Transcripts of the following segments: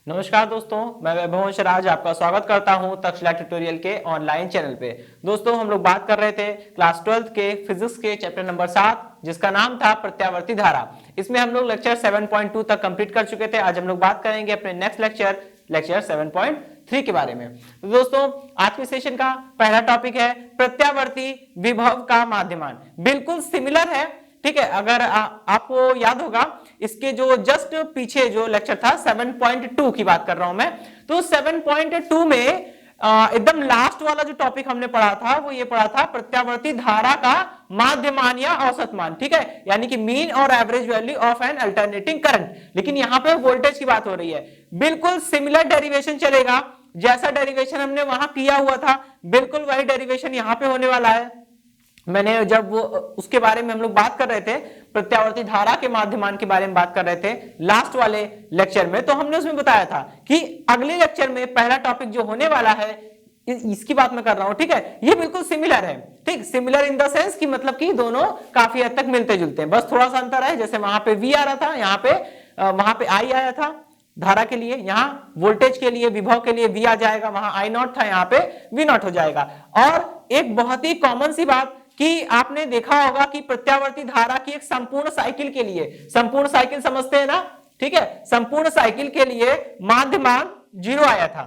नमस्कार दोस्तों, मैं वैभव शराज आपका स्वागत करता हूं तक्षशिला ट्यूटोरियल के ऑनलाइन चैनल पे। दोस्तों, हम लोग बात कर रहे थे क्लास 12 के फिजिक्स के चैप्टर नंबर 7 जिसका नाम था प्रत्यावर्ती धारा। इसमें हम लोग लेक्चर 7.2 तक कंप्लीट कर चुके थे। आज हम लोग बात करेंगे अपने नेक्स्ट लेक्चर 7.3 के बारे में। तो दोस्तों, आज के सेशन का पहला टॉपिक है प्रत्यावर्ती विभव का माध्यमान। बिल्कुल सिमिलर है, ठीक है। अगर आपको याद होगा, इसके जो जस्ट पीछे जो लेक्चर था 7.2 की बात कर रहा हूं मैं, तो 7.2 में एकदम लास्ट वाला जो टॉपिक हमने पढ़ा था वो ये पढ़ा था प्रत्यावर्ती धारा का माध्यमान या औसत मान, ठीक है, यानी कि मीन और average value of N alternating current. लेकिन यहां पे वोल्टेज की बात हो रही है। बिल्कुल सिमिलर डेरिवेशन चलेगा, जैसा डेरिवेशन हमने वहां किया हुआ था बिल्कुल वही डेरिवेशन यहां पे होने वाला है। मैंने जब वो उसके बारे में हम लोग बात कर रहे थे, प्रत्यावर्ती धारा के माध्यमान के बारे में बात कर रहे थे लास्ट वाले लेक्चर में, तो हमने उसमें बताया था कि अगले लेक्चर में पहला टॉपिक जो होने वाला है इसकी बात मैं कर रहा हूं, ठीक है। ये बिल्कुल सिमिलर है, ठीक, सिमिलर इन द सेंस कि मतलब कि दोनों काफी हद तक मिलते जुलते हैं, बस थोड़ा सा अंतर है। जैसे वहां पे V आ रहा था, यहाँ पे वहां पे I आया था धारा के लिए, यहाँ वोल्टेज के लिए विभव के लिए V आ जाएगा, वहां I0 था, यहाँ पे V0 हो जाएगा। और एक बहुत ही कॉमन सी बात कि आपने देखा होगा कि प्रत्यावर्ती धारा की एक संपूर्ण साइकिल के लिए, संपूर्ण साइकिल समझते हैं ना, ठीक है, संपूर्ण साइकिल के लिए माध्यमान 0 आया था।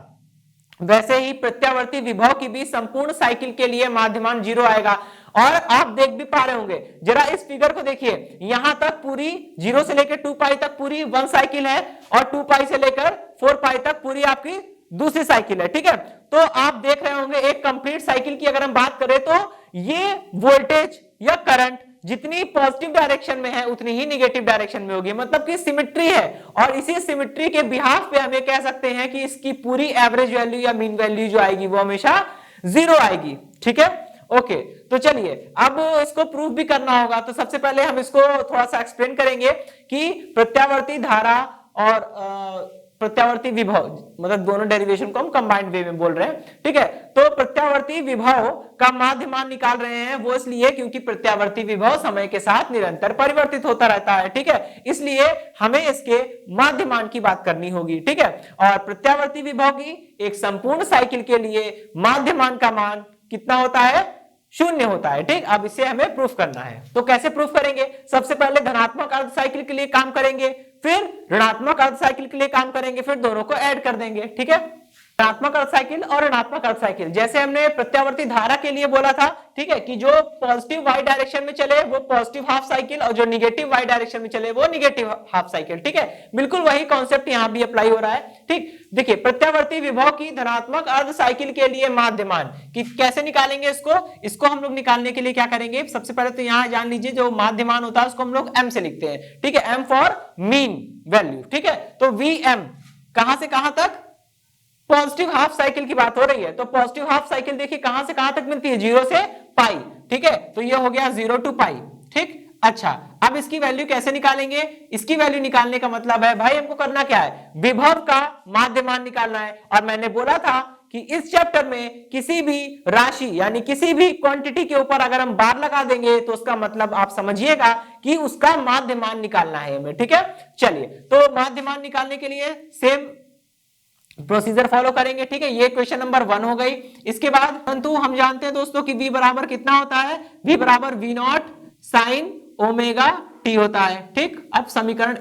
वैसे ही प्रत्यावर्ती विभव की भी संपूर्ण साइकिल के लिए माध्यमान 0 आएगा। और आप देख भी पा रहे होंगे, जरा इस फिगर को देखिए, यहां तक पूरी 0 से लेकर 2 पाई तक पूरी 1 साइकिल है और 2 पाई से लेकर 4 पाई तक पूरी आपकी दूसरी साइकिल है, ठीक है। तो आप देख रहे होंगे एक कंप्लीट साइकिल की अगर हम बात करें तो ये वोल्टेज या करंट जितनी पॉजिटिव डायरेक्शन में है उतनी ही निगेटिव डायरेक्शन में होगी, मतलब कि सिमेट्री है। और इसी सिमेट्री के बिहाफ पे हम ये कह सकते हैं कि इसकी पूरी एवरेज वैल्यू या मीन वैल्यू जो आएगी वो हमेशा 0 आएगी, ठीक है। ओके, तो चलिए अब इसको प्रूफ भी करना होगा। तो सबसे पहले हम इसको थोड़ा सा एक्सप्लेन करेंगे कि प्रत्यावर्ती धारा और प्रत्यावर्ती विभव, मतलब दोनों डेरिवेशन को हम कंबाइंड वे में बोल रहे हैं, ठीक है। तो प्रत्यावर्ती विभव का माध्यमान निकाल रहे हैं वो इसलिए क्योंकि प्रत्यावर्ती विभव समय के साथ निरंतर परिवर्तित होता रहता है, ठीक है। इसलिए हमें इसके माध्यमान की बात करनी होगी, ठीक है। और प्रत्यावर्ती विभव की एक संपूर्ण साइकिल के लिए माध्यमान का मान कितना होता है? 0 होता है, ठीक। अब इसे हमें प्रूफ करना है, तो कैसे प्रूफ करेंगे? सबसे पहले धनात्मक अर्ध साइकिल के लिए काम करेंगे, फिर ऋणात्मक अर्ध साइकिल के लिए काम करेंगे, फिर दोनों को ऐड कर देंगे, ठीक है। धनात्मक अर्ध साइकिल और ऋणात्मक अर्ध साइकिल, जैसे हमने प्रत्यावर्ती धारा के लिए बोला था, ठीक है, कि जो पॉजिटिव वाई डायरेक्शन में चले वो पॉजिटिव हाफ साइकिल और जो निगेटिव वाई डायरेक्शन में चले वो निगेटिव हाफ साइकिल, ठीक है। बिल्कुल वही कॉन्सेप्ट यहां भी अप्लाई हो रहा है, ठीक। देखिए, प्रत्यावर्ती विभव की धनात्मक अर्ध साइकिल के लिए माध्यमान कि कैसे निकालेंगे इसको हम लोग निकालने के लिए क्या करेंगे? सबसे पहले तो यहां जान लीजिए जो माध्यमान होता है उसको हम लोग m से लिखते हैं, ठीक है, m फॉर मीन वैल्यू, ठीक है। तो Vm कहां से कहां तक? पॉजिटिव हाफ साइकिल की बात हो रही है, तो पॉजिटिव हाफ साइकिल देखिए कहां से कहां तक मिलती है? 0 से पाई, ठीक है। तो ये हो गया 0 to पाई, ठीक। अच्छा, अब इसकी वैल्यू कैसे निकालेंगे? इसकी वैल्यू निकालने का मतलब है भाई हमको करना क्या है? विभव का माध्यमान निकालना है। और मैंने बोला था कि इस चैप्टर में किसी भी राशि यानी किसी भी क्वांटिटी के ऊपर अगर हम बार लगा देंगे तो उसका मतलब आप समझिएगा कि उसका माध्यमान निकालना है हमें, ठीक है। चलिए, तो माध्यमान निकालने के लिए सेम प्रोसीजर फॉलो करेंगे, ठीक है। ये क्वेश्चन नंबर 1 हो गई। इसके बाद परंतु हम जानते हैं दोस्तों कि V बराबर कितना होता है? V बराबर V0 साइन ओमेगा टी होता है, ठीक। अब समीकरण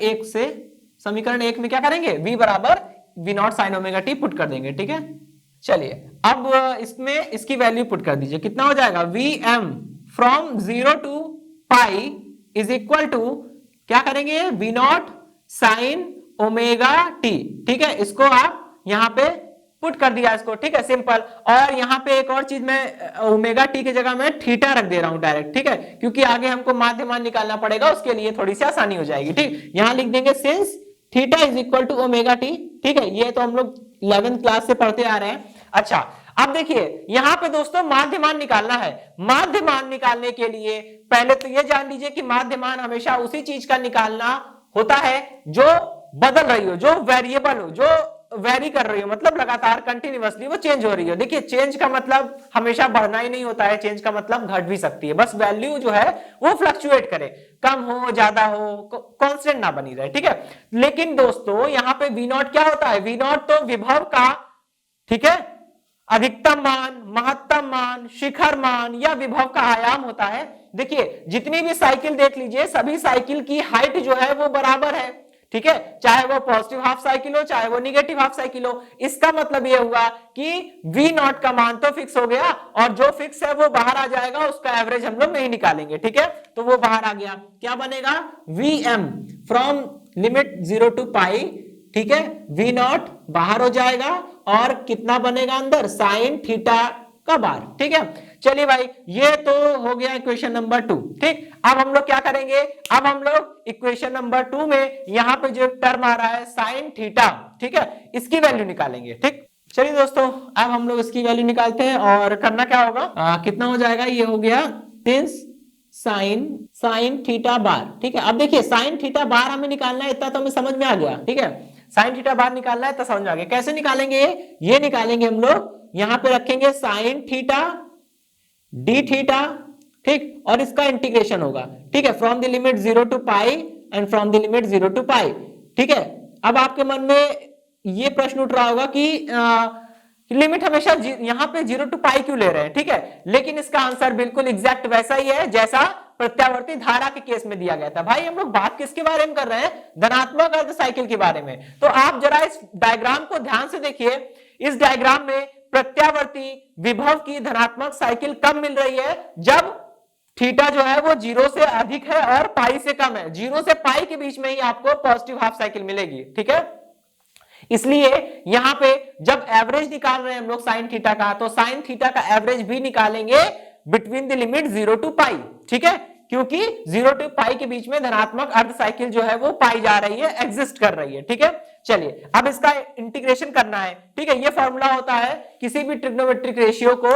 1 में क्या करेंगे? V बराबर V0 sine omega T put कर देंगे, ठीक है। चलिए, अब इसमें इसकी वैल्यू पुट कर दीजिए, कितना हो जाएगा? Vm from 0 to pi is equal to क्या करेंगे? V0 साइन ओमेगा टी, ठीक है। इसको आप यहां पे पुट कर दिया इसको, ठीक है, सिंपल। और यहां पे एक और चीज मैं ओमेगा टी की जगह में थीटा रख दे रहा हूं डायरेक्ट, ठीक है, क्योंकि आगे हमको माध्यमान निकालना पड़ेगा, उसके लिए थोड़ी सी आसानी हो जाएगी, ठीक। यहां लिख देंगे since theta is equal to omega t, ठीक है। ये तो हम लोग 11th क्लास से पढ़ते आ रहे हैं। अच्छा, अब देखिए यहां पे दोस्तों माध्यमान निकालना है। माध्यमान निकालने के लिए पहले तो ये जान लीजिए कि माध्यमान हमेशा उसी चीज का निकालना होता है जो बदल रही हो, जो वेरिएबल हो, जो वेरी कर रही हो, मतलब लगातार कंटिन्यूअसली वो चेंज हो रही है। देखिए चेंज का मतलब हमेशा बढ़ना ही नहीं होता है, चेंज का मतलब घट भी सकती है, बस वैल्यू जो है वो फ्लक्चुएट करे, कम हो ज्यादा हो, कांस्टेंट ना बनी रहे, ठीक है। लेकिन दोस्तों यहाँ पे वी नॉट क्या होता है, वी नॉट तो विभव का, ठीक है, अधिकतम मान, महत्तम मान, शिखर मान या विभव का आयाम होता है। देखिए जितनी भी साइकिल देख लीजिए, सभी साइकिल की हाइट जो है वो बराबर है, ठीक है, चाहे वो पॉजिटिव हाफ साइकिल हो चाहे वो निगेटिव हाफ साइकिल हो। इसका मतलब ये हुआ कि वी नॉट का मान तो फिक्स हो गया और जो फिक्स है वो बाहर आ जाएगा, उसका एवरेज हम लोग नहीं निकालेंगे, ठीक है, तो वो बाहर आ गया। क्या बनेगा, V M from limit 0 to pi, ठीक है, वी नॉट बाहर हो जाएगा और कितना बनेगा अंदर, साइन थीटा का बार, ठीक है। चलिए भाई ये तो हो गया इक्वेशन नंबर 2, ठीक। अब हम लोग क्या करेंगे, अब हम लोग इक्वेशन नंबर 2 में यहाँ पे जो टर्म आ रहा है साइन थीटा, ठीक है, इसकी वैल्यू निकालेंगे, ठीक। चलिए दोस्तों अब हम लोग इसकी वैल्यू निकालते हैं और करना क्या होगा, कितना हो जाएगा, ये हो गया 10 साइन थीटा बार, ठीक है। अब देखिए साइन थीटा बार हमें निकालना है, इतना तो हमें समझ में आ गया, ठीक है, साइन थीटा बार निकालना है तो समझ में आ गया। कैसे निकालेंगे, ये निकालेंगे हम लोग, यहां पे रखेंगे साइन थीटा डी थीटा, ठीक, और इसका इंटीग्रेशन होगा, ठीक है, from the limit 0 to pi and from the limit 0 to pi, ठीक है। अब आपके मन में ये प्रश्न उठ रहा होगा कि लिमिट हमेशा यहां पे 0 टू पाई क्यों ले रहे हैं, ठीक है, लेकिन इसका आंसर बिल्कुल एग्जैक्ट वैसा ही है जैसा प्रत्यावर्ती धारा के केस में दिया गया था। भाई हम लोग बात किसके बारे में कर रहे हैं, धनात्मक अर्ध साइकिल के बारे में। तो आप जरा इस डायग्राम को ध्यान से देखिए, इस डायग्राम में प्रत्यावर्ती विभव की धनात्मक साइकिल कब मिल रही है, जब थीटा जो है वो 0 से अधिक है और पाई से कम है। 0 से पाई के बीच में ही आपको पॉजिटिव हाफ साइकिल मिलेगी, ठीक है। इसलिए यहां पे जब एवरेज निकाल रहे हैं हम लोग साइन थीटा का, तो साइन थीटा का एवरेज भी निकालेंगे between the limit 0 to pi, ठीक है, क्योंकि 0 टू पाई के बीच में धनात्मक अर्ध साइकिल जो है वो पाई जा रही है, एग्जिस्ट कर रही है, ठीक है। चलिए अब इसका इंटीग्रेशन करना है, ठीक है। ये फॉर्मूला होता है किसी भी ट्रिग्नोमेट्रिक रेशियो को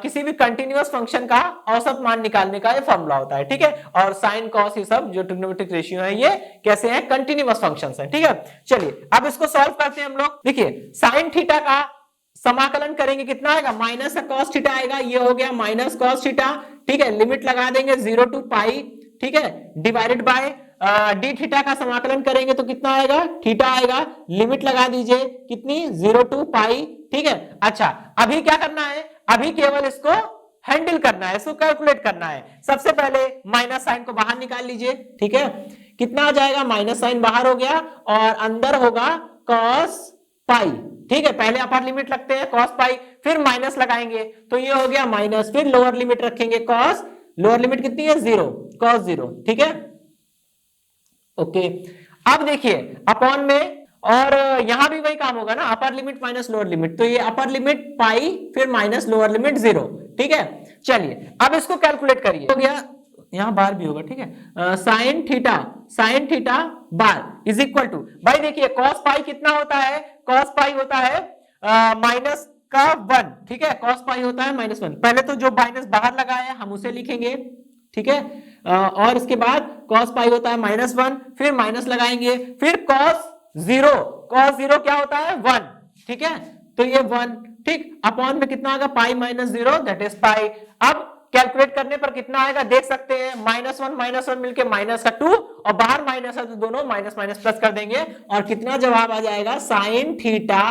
किसी भी कंटिन्यूअस फंक्शन का औसत मान निकालने का ये फॉर्मूला होता है, ठीक है। और साइन कॉस ये सब जो ट्रिग्नोमेट्रिक रेशियो है ये कैसे हैं, कंटिन्यूअस फंक्शंस हैं, ठीक है। चलिए अब इसको सॉल्व करते हैं हम लोग। देखिए साइन थीटा का समाकलन करेंगे, कितना आएगा, माइनस का कॉस थीटा आएगा, ये हो गया माइनस कॉस थीटा, ठीक है। लिमिट लगा देंगे 0 टू पाई, ठीक है, डिवाइडेड बाय डी थीटा का समाकलन करेंगे तो कितना आएगा, थीटा आएगा, लिमिट लगा दीजिए कितनी, 0 टू पाई, ठीक है। अच्छा अभी क्या करना है, अभी केवल इसको हैंडल करना है, इसको कैलकुलेट करना है। सबसे पहले माइनस साइन को बाहर निकाल लीजिए, ठीक है, कितना आ जाएगा, माइनस साइन बाहर हो गया और अंदर होगा कॉस पाई, ठीक है। पहले अपर लिमिट लगते हैं कॉस पाई, फिर माइनस लगाएंगे तो ये हो गया माइनस, फिर लोअर लिमिट रखेंगे कॉस, लोअर लिमिट कितनी है 0, कॉस 0, ठीक है, ओके। अब देखिए अपॉन में, और यहां भी वही काम होगा ना, upper limit minus lower limit, तो ये अपर लिमिट पाई फिर माइनस लोअर लिमिट 0, ठीक है। चलिए अब इसको कैलकुलेट करिए, हो गया, यहां बार भी होगा, ठीक है, sine theta bar is equal to, भाई देखिए कॉस पाई कितना होता है, कॉस पाई होता है माइनस का 1, ठीक है, कॉस पाई होता है -1। पहले तो जो माइनस बाहर लगा है हम उसे लिखेंगे, ठीक है, और इसके बाद कॉस पाई होता है -1, फिर माइनस लगाएंगे, फिर कॉस 0 क्या होता है 1, ठीक है, तो ये 1, ठीक, अपॉन में कितना आएगा, पाई -0 दैट इज पाई। अब कैलकुलेट करने पर कितना आएगा देख सकते हैं, -1 मिलके माइनस का 2 और बाहर माइनस है तो दोनों माइनस माइनस प्लस कर देंगे और कितना जवाब आ जाएगा, sine theta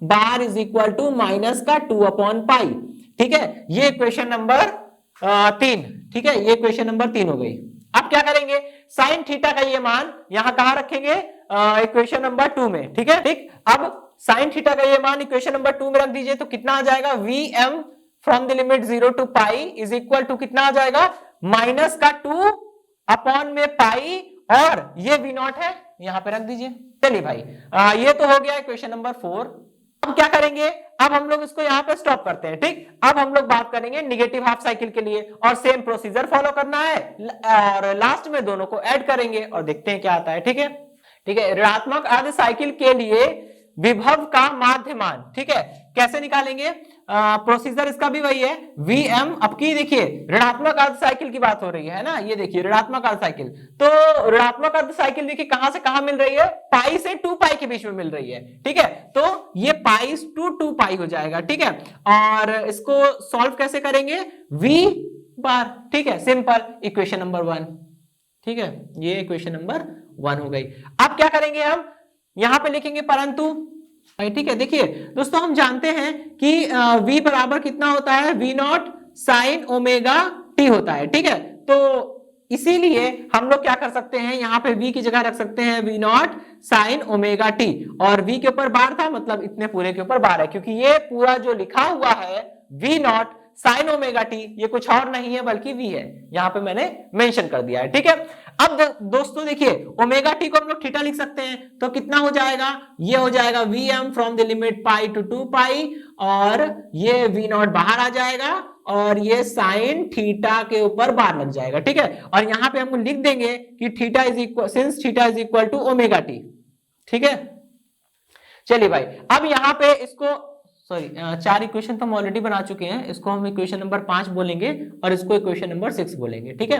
bar is equal to minus का 2 अपॉन पाई, ठीक है। ये क्वेश्चन नंबर 3, ठीक है, ये क्वेश्चन नंबर 3 हो गई। अब क्या करेंगे, साइन थीटा का ये मान यहां कहां रखेंगे, इक्वेशन नंबर 2 में, ठीक है, ठीक। अब साइन थीटा का ये मान इक्वेशन नंबर 2 में रख दीजिए तो कितना आ जाएगा, v M from the limit 0 to pi is equal to कितना आ जाएगा, माइनस का 2 अपॉन में पाई, और ये वी नॉट है यहां पे रख दीजिए। चलिए भाई ये तो हो गया इक्वेशन नंबर 4। अब क्या करेंगे, अब हम लोग इसको यहां पे स्टॉप करते हैं, ठीक। अब हम लोग बात करेंगे निगेटिव हाफ साइकिल के लिए और सेम प्रोसीजर फॉलो करना है और लास्ट में दोनों को ऐड करेंगे और देखते हैं क्या आता है, ठीक है, ठीक है। ऋणात्मक अर्ध साइकिल के लिए विभव का माध्यमान। ठीक है, कैसे निकालेंगे? प्रोसीजर इसका भी वही है, Vm। अब की देखिए ऋणात्मक अर्ध साइकिल की बात हो रही है ना, ये देखिए ऋणात्मक अर्ध साइकिल। तो ऋणात्मक अर्ध साइकिल देखिए कहां से कहां मिल रही है, पाई से 2 पाई के बीच में मिल रही है। ठीक है, तो ये पाई टू 2 पाई हो जाएगा। ठीक है, और इसको सॉल्व कैसे करेंगे? V बार। ठीक है, सिंपल, इक्वेशन नंबर 1। ठीक है, ये इक्वेशन नंबर 1 हो गई। अब क्या करेंगे हम? यहां पे लिखेंगे परंतु। ठीक है, देखिए दोस्तों हम जानते हैं कि V बराबर कितना होता है, V not sine omega T होता है। ठीक है, तो इसीलिए हम लोग क्या कर सकते हैं, यहाँ पे V की जगह रख सकते हैं V not sine omega T, और V के ऊपर बार था मतलब इतने पूरे के ऊपर बार है, क्योंकि ये पूरा जो लिखा हुआ है V not sine omega T ये कुछ और नहीं है बल्कि V है, यहाँ पे मैंने मेंशन कर दिया है। ठीक है, अब दोस्तों देखिए ओमेगा टी को हम लोग थीटा लिख सकते हैं, तो कितना हो जाएगा? ये हो जाएगा Vm from the limit pi to 2 pi, और ये V नॉट बाहर आ जाएगा, और ये साइन थीटा के ऊपर बार लग जाएगा। ठीक है, और यहाँ पे हम लिख देंगे कि theta is equal, since theta is equal to omega t. ठीक है, चलिए भाई, अब यहाँ पे इसको सॉरी 4 इक्वेशन तो हम ऑलरेडी बना चुके हैं, इसको हम इक्वेशन नंबर 5 बोलेंगे और इसको इक्वेशन नंबर 6 बोलेंगे। ठीक है,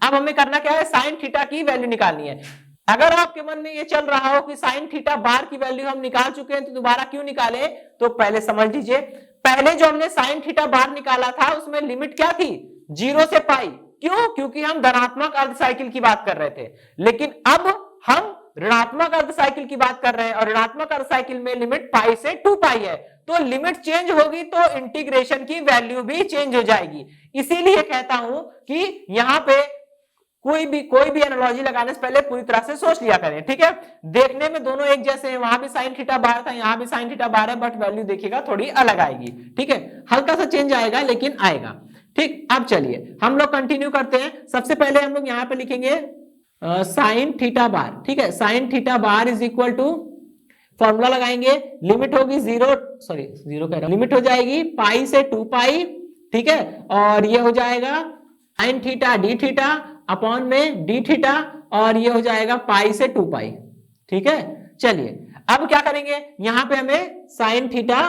अब हमें करना क्या है, साइन थीटा की वैल्यू निकालनी है। अगर आपके मन में ये चल रहा हो कि साइन थीटा बार की वैल्यू हम निकाल चुके हैं तो दोबारा क्यों निकाले, तो पहले समझ लीजिए, पहले जो हमने साइन थीटा बार निकाला था उसमें लिमिट क्या थी, 0 से पाई। क्यों? क्योंकि हम धनात्मक अर्ध साइकिल की बात कर रहे थे, लेकिन अब हम ऋणात्मक अर्ध साइकिल की बात कर रहे हैं, और ऋणात्मक अर्ध साइकिल में लिमिट पाई से 2 पाई है, तो लिमिट चेंज होगी तो इंटीग्रेशन की वैल्यू भी चेंज हो जाएगी। इसीलिए कहता हूं कि यहां पे कोई भी एनालॉजी लगाने से पहले पूरी तरह से सोच लिया करें। ठीक है, देखने में दोनों एक जैसे हैं, वहां भी साइन थीटा बार था, यहां भी साइन थीटा बार है, बट वैल्यू देखिएगा थोड़ी अलग आएगी। ठीक है, हल्का सा चेंज आएगा लेकिन आएगा। ठीक, अब चलिए हम लोग कंटिन्यू करते हैं। सबसे पहले हम लोग यहाँ पे लिखेंगे साइन थीटा बार। ठीक है, sine theta bar is equal to, formula लगाएंगे, लिमिट होगी जीरो कह रहा हूं, लिमिट हो जाएगी पाई से 2 पाई। ठीक है, और ये हो जाएगा sine theta D theta upon में डी थीटा, और ये हो जाएगा पाई से 2 पाई। ठीक है, चलिए अब क्या करेंगे, यहां पे हमें साइन थीटा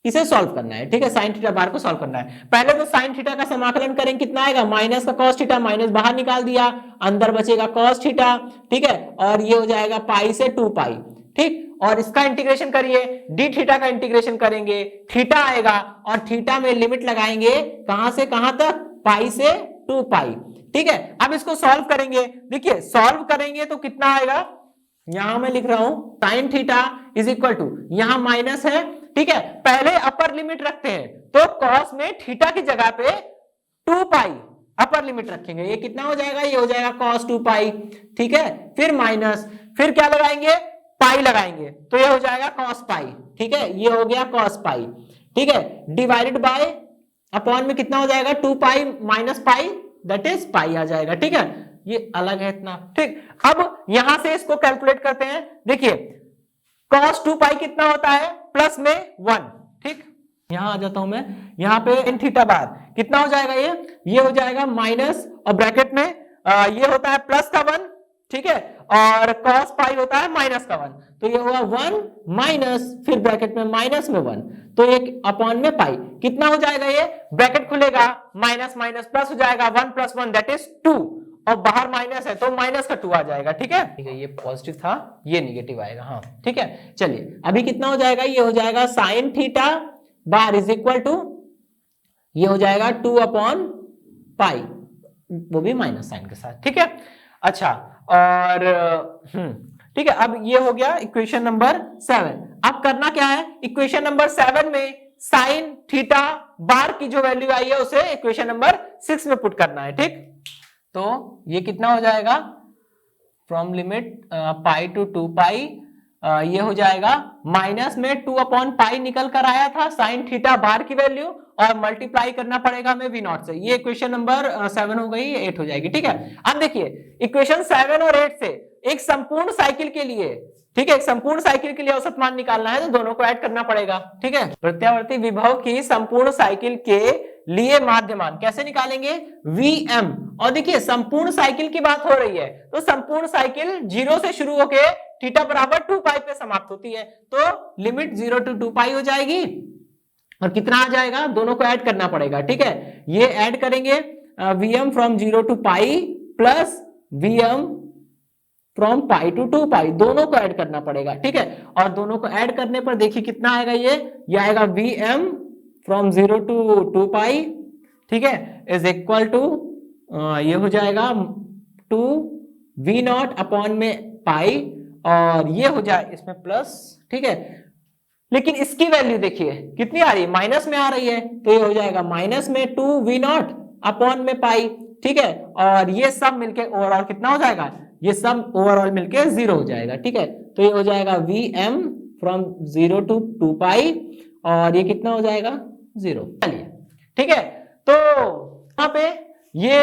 इसे सॉल्व करना है। ठीक है, साइन थीटा बार को सॉल्व करना है। पहले तो साइन थीटा का समाकलन करेंगे, कितना आएगा, माइनस का कॉस थीटा, माइनस बाहर निकाल दिया, अंदर बचेगा कॉस थीटा। ठीक है, और ये हो जाएगा पाई से 2 पाई। ठीक, और इसका इंटीग्रेशन करिए, डी थीटा का इंटीग्रेशन करेंगे, थीटा आएगा, और थीटा में लिमिट लगाएंगे कहां से कहां तक, पाई से 2 पाई। ठीक है, अब इसको सॉल्व करेंगे, देखिए सॉल्व करेंगे तो कितना आएगा, यहां मैं लिख रहा हूं sine theta is equal to, यहां माइनस है। ठीक है, पहले अपर लिमिट रखते हैं, तो कॉस में थीटा की जगह पे 2 पाई अपर लिमिट रखेंगे, ये कितना हो जाएगा, ये हो जाएगा cos 2 पाई। ठीक है, फिर माइनस, फिर क्या लगाएंगे, पाई लगाएंगे, तो ये हो जाएगा cos पाई। ठीक है, ये हो गया cos पाई। ठीक है, डिवाइडेड बाय अपॉन में कितना हो जाएगा, 2 pi minus pi, that is pi आ जाएगा। ठीक है, ये अलग है इतना। ठीक, अब यहां से इसको कैलकुलेट करते हैं। देखिए cos 2 पाई कितना होता है, प्लस में 1। ठीक, यहां आ जाता हूं मैं, यहां पे इन थीटा बार कितना हो जाएगा, ये हो जाएगा माइनस, और ब्रैकेट में ये होता है प्लस का 1। ठीक है, और cos पाई होता है माइनस का 1, तो ये हुआ 1 माइनस, फिर ब्रैकेट में माइनस में 1, तो ये अपॉन में पाई कितना हो जाएगा, ये ब्रैकेट खुलेगा, माइनस माइनस प्लस हो जाएगा, 1 + 1 दैट इज 2, और बाहर माइनस है तो माइनस का 2 आ जाएगा। ठीक है, ये पॉजिटिव था, ये निगेटिव आएगा। हाँ ठीक है, चलिए अभी कितना हो जाएगा, ये हो जाएगा sine theta bar is equal to, ये हो जाएगा 2 अपॉन पाई, वो भी माइनस साइन के साथ। ठीक है, अच्छा, और ठीक है, अब ये हो गया इक्वेशन नंबर 7। अब करना क्या है, इक्वेशन नंबर 7 में साइन थीटा बार की जो वैल्यू आई है उसे इक्वेशन नंबर 6 में पुट करना है। ठीक, तो ये कितना हो जाएगा, फ्रॉम लिमिट पाई टू 2 पाई, ये हो जाएगा माइनस में 2 अपॉन पाई निकल कर आया था साइन थीटा बार की वैल्यू, और मल्टीप्लाई करना पड़ेगा हमें V नॉट से। ये इक्वेशन नंबर 7 हो गई, 8 हो जाएगी। ठीक है, अब देखिए इक्वेशन 7 और 8 से एक संपूर्ण साइकिल के लिए, ठीक है, एक संपूर्ण साइकिल के लिए औसत मान निकालना है, तो दोनों को ऐड करना पड़ेगा। ठीक है, प्रत्यावर्ती विभव की संपूर्ण साइकिल के लिए माध्यमान कैसे निकालेंगे, Vm। और देखिए संपूर्ण साइकिल की बात हो रही है, तो संपूर्ण साइकिल 0 से शुरू होके थीटा बराबर 2 पाई पे समाप्त होती है, तो लिमिट 0 to 2 पाई हो जाएगी और कितना आ जाएगा, दोनों को ऐड करना पड़ेगा, ठीक है। ये ऐड करेंगे Vm from 0 to pi plus Vm from pi to 2 pi, दोनों को ऐड करना पड़ेगा, ठीक है। और दोनों को ऐड करने पर देखिए कितना आएगा, ये आएगा Vm फ्रॉम 0 to 2 पाई, ठीक है, इज इक्वल टू ये हो जाएगा 2 V0 अपॉन में पाई, और ये हो जाए इसमें प्लस, ठीक है। लेकिन इसकी वैल्यू देखिए कितनी आ रही है, माइनस में आ रही है, तो ये हो जाएगा माइनस में 2 V0 अपॉन में पाई, ठीक है। और ये सब मिलके ओवरऑल कितना हो जाएगा, ये सब ओवरऑल मिलके 0 हो जाएगा, ठीक है। तो ये हो जाएगा Vm फ्रॉम 0 to 2 पाई, और ये कितना हो जाएगा 0, चलिए, ठीक है। तो यहाँ पे ये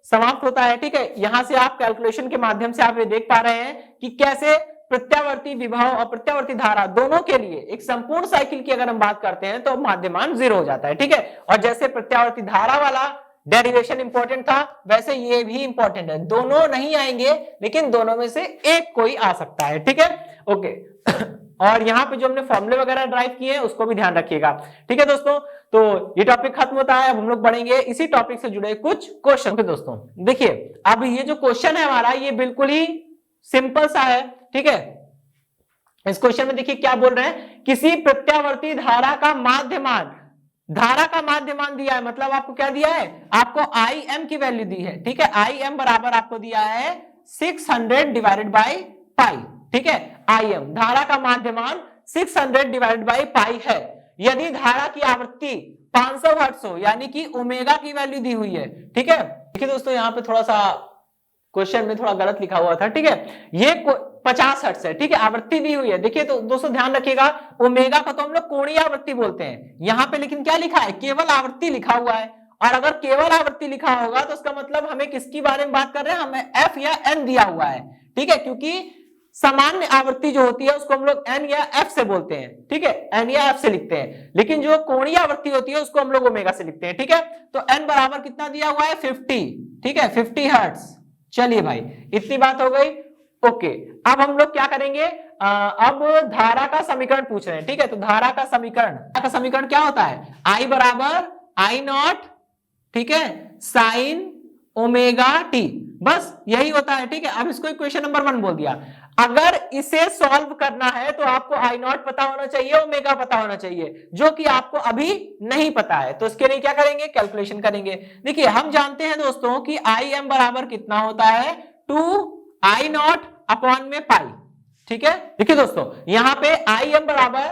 समाप्त होता है, ठीक है। यहां से आप कैलकुलेशन के माध्यम से आप ये देख पा रहे हैं कि कैसे प्रत्यावर्ती विभव और प्रत्यावर्ती धारा दोनों के लिए एक संपूर्ण साइकिल की अगर हम बात करते हैं तो माध्यमान 0 हो जाता है, ठीक है। और जैसे प्रत्यावर्ती धारा वाला डेरिवेशन इंपॉर्टेंट था, वैसे ये भी इंपॉर्टेंट है, दोनों नहीं आएंगे लेकिन दोनों में से एक कोई आ सकता है, ठीक है, ओके। और यहाँ पे जो हमने फॉर्मूले वगैरह ड्राइव किए हैं उसको भी ध्यान रखिएगा, ठीक है दोस्तों। तो ये टॉपिक खत्म होता है, अब हम लोग बढ़ेंगे इसी टॉपिक से जुड़े कुछ क्वेश्चन पे। दोस्तों देखिए, अब ये जो क्वेश्चन है हमारा, ये बिल्कुल ही सिंपल सा है, ठीक है। इस क्वेश्चन में देखिए क्या बोल रहे हैं, किसी प्रत्यावर्ती धारा का माध्यमान, धारा का माध्यमान दिया है, मतलब आपको क्या दिया है, आपको Im की वैल्यू दी है, ठीक है। Im बराबर आपको दिया है 600 डिवाइडेड बाई पाई, ठीक है। Im धारा का माध्यमान 600 डिवाइडेड बाई पाई है। यदि धारा की आवृत्ति 500 हर्ट्ज हो, यानी कि ओमेगा की वैल्यू दी हुई है, ठीक है। देखिए दोस्तों, यहाँ पे थोड़ा सा क्वेश्चन में थोड़ा गलत लिखा हुआ था, ठीक है। ये 50 हर्ट्ज है, ठीक है, आवृत्ति दी हुई है। देखिए तो दोस्तों ध्यान रखिएगा, ओमेगा को तो हम लोग कोणीय आवृत्ति बोलते हैं, यहाँ पे लेकिन क्या लिखा है, केवल आवृत्ति लिखा हुआ है। और अगर केवल आवृत्ति लिखा होगा तो उसका मतलब हमें किसकी बारे में बात कर रहे हैं, हमें एफ या एन दिया हुआ है, ठीक है। क्योंकि सामान्य आवृत्ति जो होती है उसको हम लोग एन या एफ से बोलते हैं, ठीक है, एन या एफ से लिखते हैं। लेकिन जो कोणीय आवृत्ति होती है उसको हम लोग ओमेगा से लिखते हैं, ठीक है। तो एन बराबर कितना दिया हुआ है, 50, ठीक है, 50 हर्ट्ज। चलिए भाई, इतनी बात हो गई, ओके। अब हम लोग क्या करेंगे, अब धारा का समीकरण पूछ रहे हैं, ठीक है। तो धारा का समीकरण क्या होता है, I बराबर I0, ठीक है, साइन ओमेगा टी, बस यही होता है, ठीक है। अब इसको इक्वेशन नंबर 1 बोल दिया। अगर इसे सॉल्व करना है तो आपको I0 पता होना चाहिए, ओमेगा पता होना चाहिए, जो कि आपको अभी नहीं पता है। तो इसके लिए क्या करेंगे, कैलकुलेशन करेंगे। देखिए हम जानते हैं दोस्तों कि Im बराबर कितना होता है, 2I0 अपॉन में पाई, ठीक है। देखिए दोस्तों, यहाँ पे Im बराबर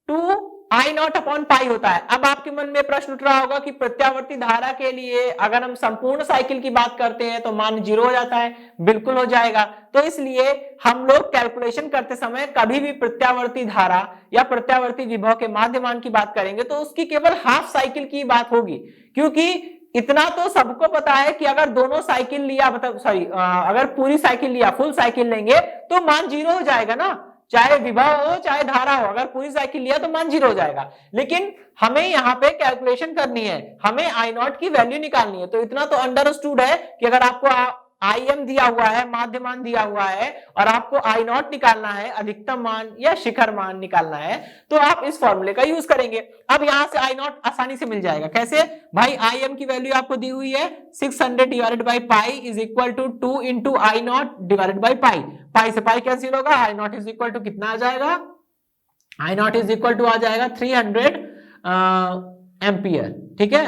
2I0 अपॉन पाई होता है। अब आपके मन में प्रश्न उठ रहा होगा कि प्रत्यावर्ती धारा के लिए अगर हम संपूर्ण साइकिल की बात करते हैं तो मान 0 हो जाता है, बिल्कुल हो जाएगा। तो इसलिए हम लोग कैलकुलेशन करते समय कभी भी प्रत्यावर्ती धारा या प्रत्यावर्ती विभव के माध्यमान की बात करेंगे तो उसकी केवल हाफ साइकिल की बात होगी, क्योंकि इतना तो सबको पता है कि अगर दोनों साइकिल लिया, मतलब सॉरी, अगर पूरी साइकिल लिया, फुल साइकिल लेंगे तो मान 0 हो जाएगा ना, चाहे विभव हो चाहे धारा हो, अगर पूरी साइकिल लिया तो मान 0 हो जाएगा। लेकिन हमें यहाँ पे कैलकुलेशन करनी है, हमें I0 की वैल्यू निकालनी है। तो इतना तो अंडरस्टूड है कि अगर आपको Im दिया हुआ है, माध्यमान दिया हुआ है, और आपको I0 निकालना है, अधिकतम मान या शिखर मान निकालना है, तो आप इस फॉर्मूले का यूज करेंगे। अब यहां से I0 आसानी से मिल जाएगा। कैसे भाई, Im की वैल्यू आपको दी हुई है 600 divided by pi is equal to 2 into I0 divided by pi. Pi से पाई कैंसिल होगा, I0 इज इक्वल टू कितना आ जाएगा, I0 इज इक्वल टू आ जाएगा 300 एम्पियर, ठीक है।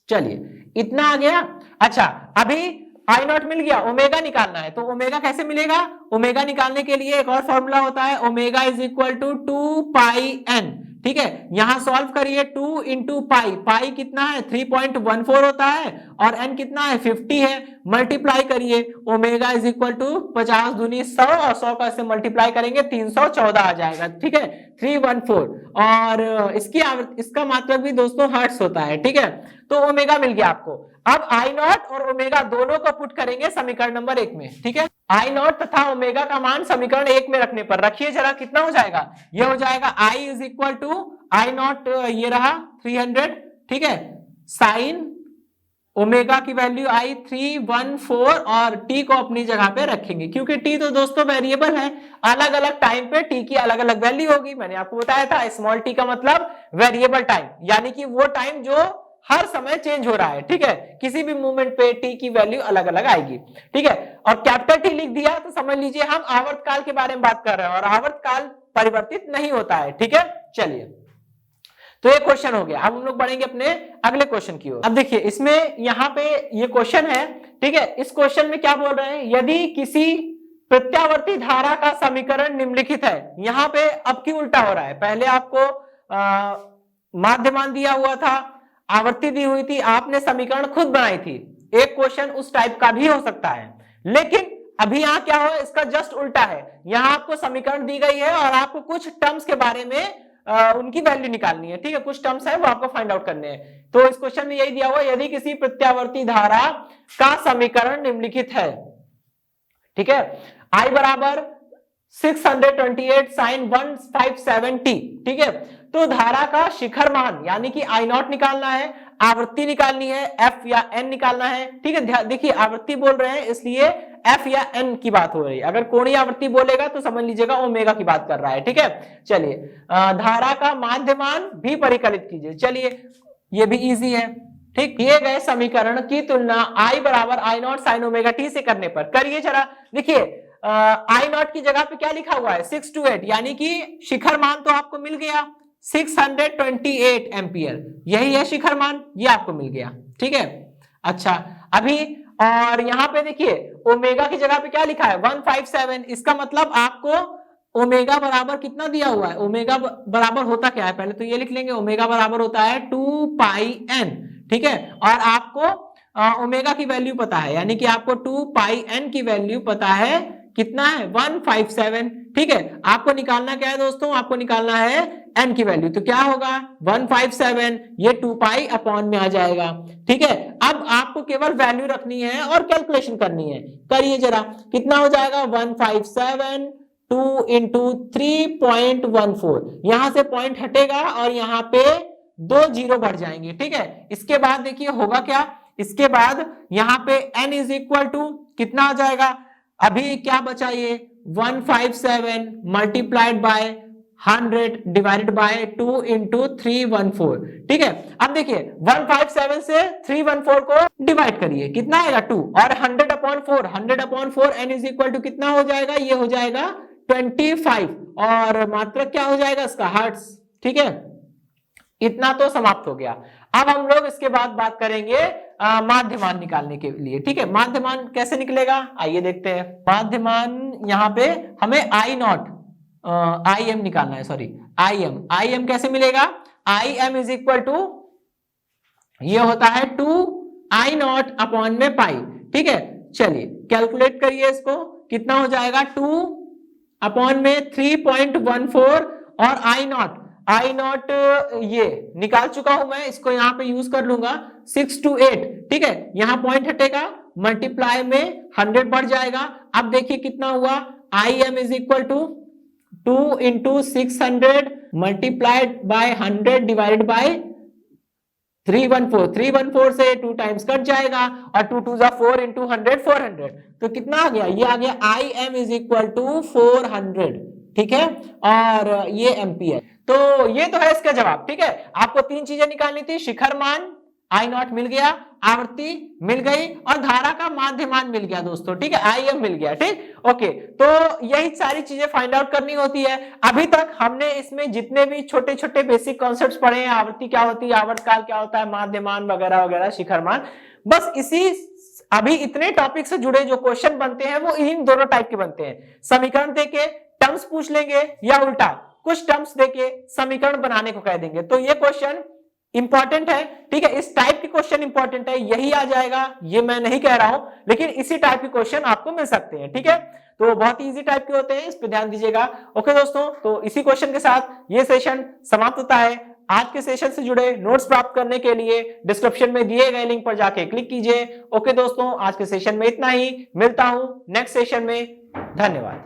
चलिए इतना आ गया। अच्छा, अभी I0 मिल गया, ओमेगा निकालना है। तो ओमेगा कैसे मिलेगा, ओमेगा निकालने के लिए एक और फॉर्मूला होता है, omega is equal to 2 pi n, ठीक है। यहां सॉल्व करिए, 2 इंटू पाई, पाई कितना है 3.14 होता है, और एन कितना है 50 है, मल्टीप्लाई करिए, ओमेगा इज इक्वल टू 50 दूनी 100, और 100 का से मल्टीप्लाई करेंगे 314 आ जाएगा, ठीक है, 314। और इसका मात्रक भी दोस्तों हर्ट्ज होता है, ठीक है। तो ओमेगा मिल गया आपको। अब I0 और ओमेगा दोनों को पुट करेंगे समीकरण नंबर 1 में, ठीक है। I0 तथा ओमेगा का मान समीकरण 1 में रखने पर रखिए जरा, कितना हो जाएगा, ये हो जाएगा I is equal to I0, ये रहा 300, ठीक है, साइन ओमेगा की वैल्यू आई 314 और टी को अपनी जगह पे रखेंगे, क्योंकि टी तो दोस्तों वेरिएबल है, अलग अलग टाइम पे टी की अलग अलग वैल्यू होगी। मैंने आपको बताया था स्मॉल टी का मतलब वेरिएबल टाइम, यानी कि वो टाइम जो हर समय चेंज हो रहा है, ठीक है, किसी भी मूवमेंट पे टी की वैल्यू अलग अलग आएगी, ठीक है। और कैपिटल टी लिख दिया तो समझ लीजिए हम आवर्तकाल के बारे में बात कर रहे हैं, और आवर्तकाल परिवर्तित नहीं होता है, ठीक है। चलिए, तो ये क्वेश्चन हो गया। अब हम लोग बढ़ेंगे अपने अगले क्वेश्चन की ओर। अब देखिए इसमें यहाँ पे ये क्वेश्चन है, ठीक है। इस क्वेश्चन में क्या बोल रहे हैं, यदि किसी प्रत्यावर्ती धारा का समीकरण निम्नलिखित है। यहाँ पे अब की उल्टा हो रहा है, पहले आपको माध्यमान दिया हुआ था, आवर्ती दी हुई थी, आपने समीकरण खुद बनाई थी। एक क्वेश्चन उस टाइप का भी हो सकता है, लेकिन अभी यहाँ क्या हो, इसका जस्ट उल्टा है। यहाँ आपको समीकरण दी गई है और आपको कुछ टर्म्स के बारे में उनकी वैल्यू निकालनी है, ठीक है। कुछ टर्म्स है वो आपको फाइंड आउट करने हैं। तो इस क्वेश्चन में यही दिया हुआ, यदि किसी प्रत्यावर्ती धारा का समीकरण निम्नलिखित है, ठीक है। I बराबर 628 sin 157t, ठीक है। तो धारा का शिखर मान यानी कि I नॉट निकालना है, आवृत्ति निकालनी है, F या N निकालना है, ठीक है। देखिए आवृत्ति बोल रहे हैं इसलिए F या N की बात हो रही है, अगर कोणीय आवृत्ति बोलेगा तो समझ लीजिएगा ओमेगा की बात कर रहा है, ठीक है। चलिए धारा का माध्यमान भी परिकलित कीजिए। चलिए ये भी इजी है, ठीक। दिए गए समीकरण की तुलना I बराबर I not sine omega T से करने पर करिए जरा। देखिए I नॉट की जगह पे क्या लिखा हुआ है 628, यानी कि शिखर मान तो आपको मिल गया 628 एम्पियर, यही है शिखर मान, ये आपको मिल गया, ठीक है। अच्छा अभी और यहाँ पे देखिए ओमेगा की जगह पे क्या लिखा है 157, इसका मतलब आपको ओमेगा बराबर कितना दिया हुआ है, ओमेगा बराबर होता क्या है, पहले तो ये लिख लेंगे, ओमेगा बराबर होता है 2 पाई n, ठीक है। और आपको ओमेगा की वैल्यू पता है, यानी कि आपको 2 पाई n की वैल्यू पता है, कितना है 157, ठीक है। आपको निकालना क्या है दोस्तों, आपको निकालना है n की वैल्यू, तो क्या होगा 157, ये 2 पाई अपॉन में आ जाएगा, ठीक है। अब आपको केवल वैल्यू रखनी है और कैलकुलेशन करनी है, करिए जरा, कितना हो जाएगा 157 2 इंटू 3.14, यहां से पॉइंट हटेगा और यहाँ पे 2 जीरो बढ़ जाएंगे, ठीक है। इसके बाद देखिए होगा क्या, इसके बाद यहाँ पे n इज इक्वल टू कितना आ जाएगा, अभी क्या बचा ये 157 multiplied by 100 divided bye 2 into 314, ठीक है। अब देखिए 157 से 314 को डिवाइड करिए, कितना आएगा 2, और 100 upon 4, 100 upon 4 n is equal to कितना हो जाएगा, ये हो जाएगा 25, और मात्रक क्या हो जाएगा इसका हर्ट्ज, ठीक है। इतना तो समाप्त हो गया। अब हम लोग इसके बाद बात करेंगे माध्यमान निकालने के लिए, ठीक है। माध्यमान कैसे निकलेगा आइए देखते हैं। माध्यमान यहाँ पे हमें आई नॉट आई एम निकालना है, सॉरी आई एम कैसे मिलेगा, I m is equal to ये होता है 2 आई नॉट अपॉन में पाई, ठीक है। चलिए कैलकुलेट करिए इसको, कितना हो जाएगा 2 अपॉन में 3.14 और आई नॉट ये निकाल चुका हूं मैं, इसको यहां पे यूज कर लूंगा 6 to 8, ठीक है। यहां पॉइंट हटेगा, मल्टीप्लाई में 100 बढ़ जाएगा। अब देखिए कितना हुआ, I m is equal to 2 into 600 multiplied by 100 divided by 314 से 2 टाइम्स कट जाएगा, और 2 2 4 इंटू 100 400, तो कितना आ गया, ये आ गया I m is equal to 400, ठीक है। और ये एम्पियर, तो ये तो है इसका जवाब, ठीक है। आपको 3 चीजें निकालनी थी, शिखर मान आई नॉट मिल गया, आवृत्ति मिल गई, और धारा का माध्यमान मिल गया दोस्तों, ठीक है, आई एम मिल गया, ठीक ओके। तो यही सारी चीजें फाइंड आउट करनी होती है। अभी तक हमने इसमें जितने भी छोटे छोटे बेसिक कॉन्सेप्ट्स पढ़े हैं, आवृत्ति क्या होती है, आवर्तकाल क्या होता है, माध्यमान वगैरह वगैरह, शिखर मान, बस इसी अभी इतने टॉपिक से जुड़े जो क्वेश्चन बनते हैं वो इन दोनों टाइप के बनते हैं, समीकरण देके टर्म्स पूछ लेंगे, या उल्टा कुछ टर्म्स देके समीकरण बनाने को कह देंगे। तो ये क्वेश्चन इंपॉर्टेंट है, ठीक है, इस टाइप के क्वेश्चन इंपॉर्टेंट है, यही आ जाएगा, ये मैं नहीं कह रहा हूं, लेकिन इसी टाइप के क्वेश्चन आपको मिल सकते हैं, ठीक है। तो बहुत ही इजी टाइप के होते हैं, इस पे ध्यान दीजिएगा। ओके दोस्तों, तो इसी क्वेश्चन के साथ ये सेशन समाप्त होता है। आज के सेशन से जुड़े नोट्स प्राप्त करने के लिए डिस्क्रिप्शन में दिए गए लिंक पर जाके क्लिक कीजिए। ओके दोस्तों, आज के सेशन में इतना ही, मिलता हूं नेक्स्ट सेशन में, धन्यवाद।